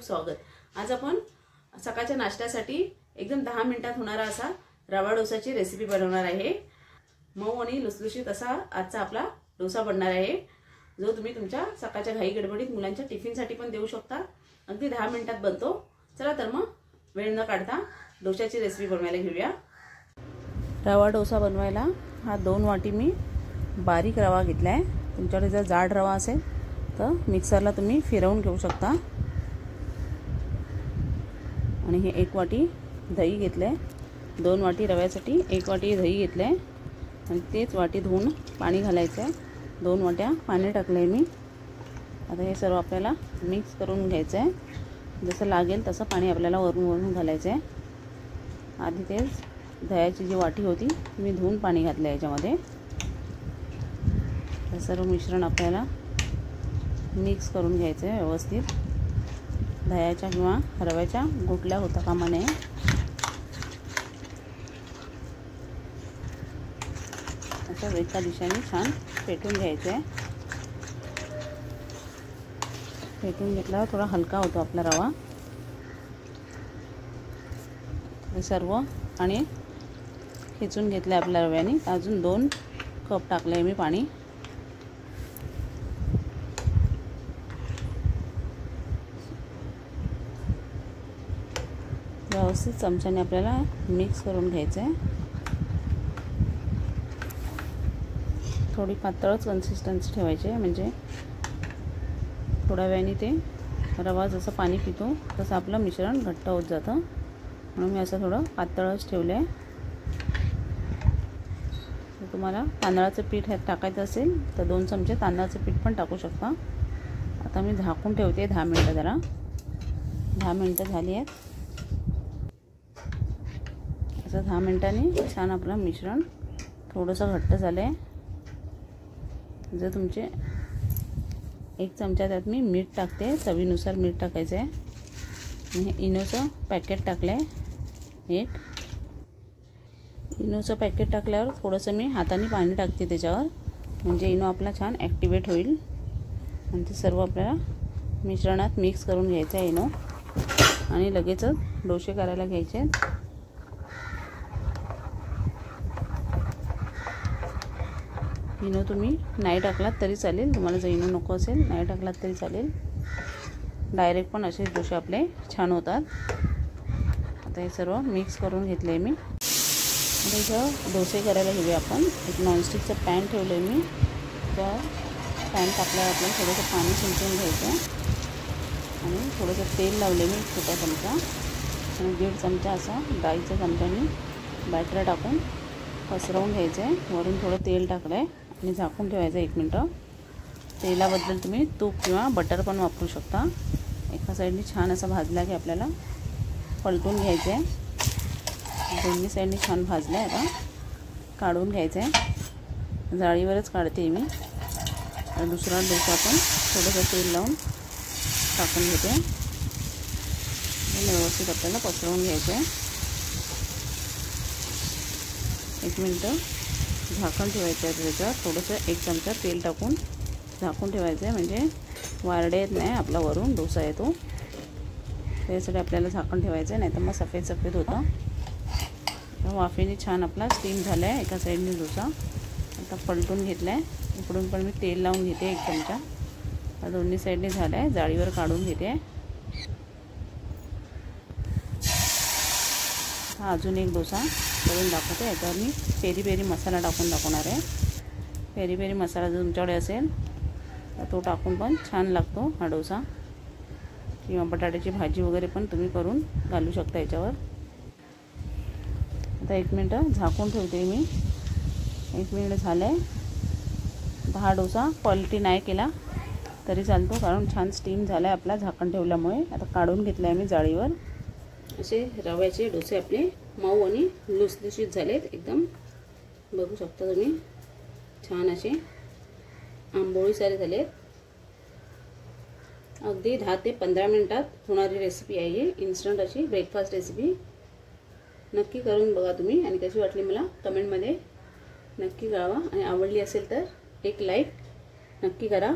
स्वागत। आज आपण सकाळच्या नाश्त्यासाठी एकदम 10 मिनिटात होणारा असा रवा डोसाची रेसिपी बनवणार आहे। मऊ आणि लुसलुशीत असा आजचा आपला डोसा बनणार आहे, जो तुम्ही तुमच्या सकाळच्या घाई गडबडीत मुलांच्या टिफिनसाठी पण देऊ शकता। अगदी 10 मिनिटात बनतो। चला तर मग वेळ न काढता डोशाची रेसिपी बनवायला घेऊया। रवा डोसा बनवायला हा 2 वाटी मी बारीक रवा घेतलाय। तुमच्याकडे जर जाड रवा असेल तर मिक्सरला तुम्ही फिरवून घेऊ शकता। आणि हे 1 वाटी दही घेतले। 2 वाटी रव्यासाठी 1 वाटी दही घेतले आणि तेच वाटी धुवून पाणी घालायचं आहे। 2 वाट्या पाणी टाकले मी। आता हे सर्व आपल्याला मिक्स करून घ्यायचं आहे। जसं लागेल तसं पाणी आपल्याला वरून घालायचं आहे। आधी तेच दह्याची जी वाटी होती मी धुवून पाणी घातलं याच्यामध्ये। हे सर्व मिश्रण आपल्याला मिक्स करून घ्यायचं आहे व्यवस्थित। दह्याच्या किंवा रव्याच्या गुठल्या होता कामा नये। असं एका दिशेने छान फेटून घ्यायचं आहे। फेटून घेतल्यावर थोडा हलका होतो आपला रवा। हे सर्व आणि खेचून घेतलं आपल्या रव्याने। अजून 2 कप टाकले मी पाणी। व्यवस्थित चमच्याने आपल्याला मिक्स करून घ्यायचं आहे। थोडी पातळच कन्सिस्टन्सी ठेवायची आहे, म्हणजे थोड्या वेळाने ते रवा जसं पाणी पितो तसं आपलं मिश्रण घट्ट होत जातं। म्हणून मी असं थोडं पातळच ठेवलं आहे। तुम्हाला तांदळाचं पीठ ह्यात टाकायचं असेल तर 2 चमचे तांदळाचं पीठ पण टाकू शकता। आता मी झाकून ठेवते 10 मिनिटं। जरा 10 मिनिटं झाली आहेत। असं 10 मिनिटांनी छान आपलं मिश्रण थोडंसं घट्ट झालं आहे। जर तुमचे 1 चमचा त्यात मी मीठ टाकते, चवीनुसार मीठ टाकायचं आहे। आणि इनोचं पॅकेट टाकलं आहे 1। इनोचं पॅकेट टाकल्यावर थोडंसं मी हाताने पाणी टाकते त्याच्यावर, म्हणजे इनो आपला छान ॲक्टिवेट होईल। आणि ते सर्व आपल्याला मिश्रणात मिक्स करून घ्यायचं आहे इनो। आणि लगेचच डोसे करायला घ्यायचे आहेत। इनो तुम्ही नाही टाकलात तरी चालेल, तुम्हाला जर इनो नको असेल नाही टाकलात तरी चालेल। डायरेक्ट पण असे डोसे आपले छान होतात। आता हे सर्व मिक्स करून घेतले मी। आता इथं डोसे करायला घेऊया आपण। एक नॉनस्टिकचं पॅन ठेवलं आहे मी। त्या पॅन टाकल्यावर आपण थोडंसं पाणी शिंपडून घ्यायचं आणि थोडंसं तेल लावले मी छोटा चमचा आणि 1.5 चमचा असा डाळीच्या चमच्याने बॅटर टाकून पसरवून घ्यायचं आहे। वरून थोडं तेल टाकलं आहे आणि झाकून ठेवायचं 1 मिनटं। तेलाबद्दल तुम्ही तूप किंवा बटर पण वापरू शकता। एका साईडने छान असं भाजला की आपल्याला पलटून घ्यायचं आहे। दोन्ही साईडने छान भाजलं आहे। आता काढून घ्यायचं आहे। जाळीवरच काढते मी। आणि दुसरा डोसा पण थोडंसं तेल लावून टाकून घेते आणि व्यवस्थित आपल्याला पसरवून घ्यायचं आहे। 1 मिनटं झाकण ठेवायचं आहे त्याच्यावर। थोडंसं 1 चमचा तेल टाकून झाकून ठेवायचं आहे, म्हणजे वारडे येत नाही आपला वरून डोसा येतो। त्यासाठी आपल्याला झाकण ठेवायचं आहे, नाही तर मग सफेद सफेद होतं। वाफेने छान आपला स्टीम झाला आहे एका साईडने डोसा। आता पलटून घेतला आहे। इकडून पण मी तेल लावून घेते 1 चमचा। दोन्ही साईडने झालं आहे। जाळीवर काढून घेते। हा अजून एक डोसा करून दाखवते। याच्यावर मी पेरी पेरी मसाला टाकून दाखवणार आहे। पेरी पेरी मसाला जर तुमच्याकडे असेल तर तो टाकून पण छान लागतो हा डोसा। किंवा बटाट्याची भाजी वगैरे पण तुम्ही करून घालू शकता याच्यावर। आता 1 मिनटं झाकून ठेवते मी। 1 मिनिट झालं आहे। हा डोसा क्वालिटी नाही केला तरी चालतो, कारण छान स्टीम झाला आहे आपला झाकण ठेवल्यामुळे। आता काढून घेतलं आहे मी जाळीवर। असे रव्याचे डोसे आपले मऊ आणि लुसलुशीत झालेत एकदम। बघू शकता तुम्ही छान असे आंबोळी सारे झालेत। अगदी 10 ते 15 मिनिटात होणारी रेसिपी आहे। इन्स्टंट अशी ब्रेकफास्ट रेसिपी नक्की करून बघा तुम्ही। आणि कशी वाटली मला कमेंटमध्ये नक्की कळवा। आणि आवडली असेल तर एक लाईक नक्की करा।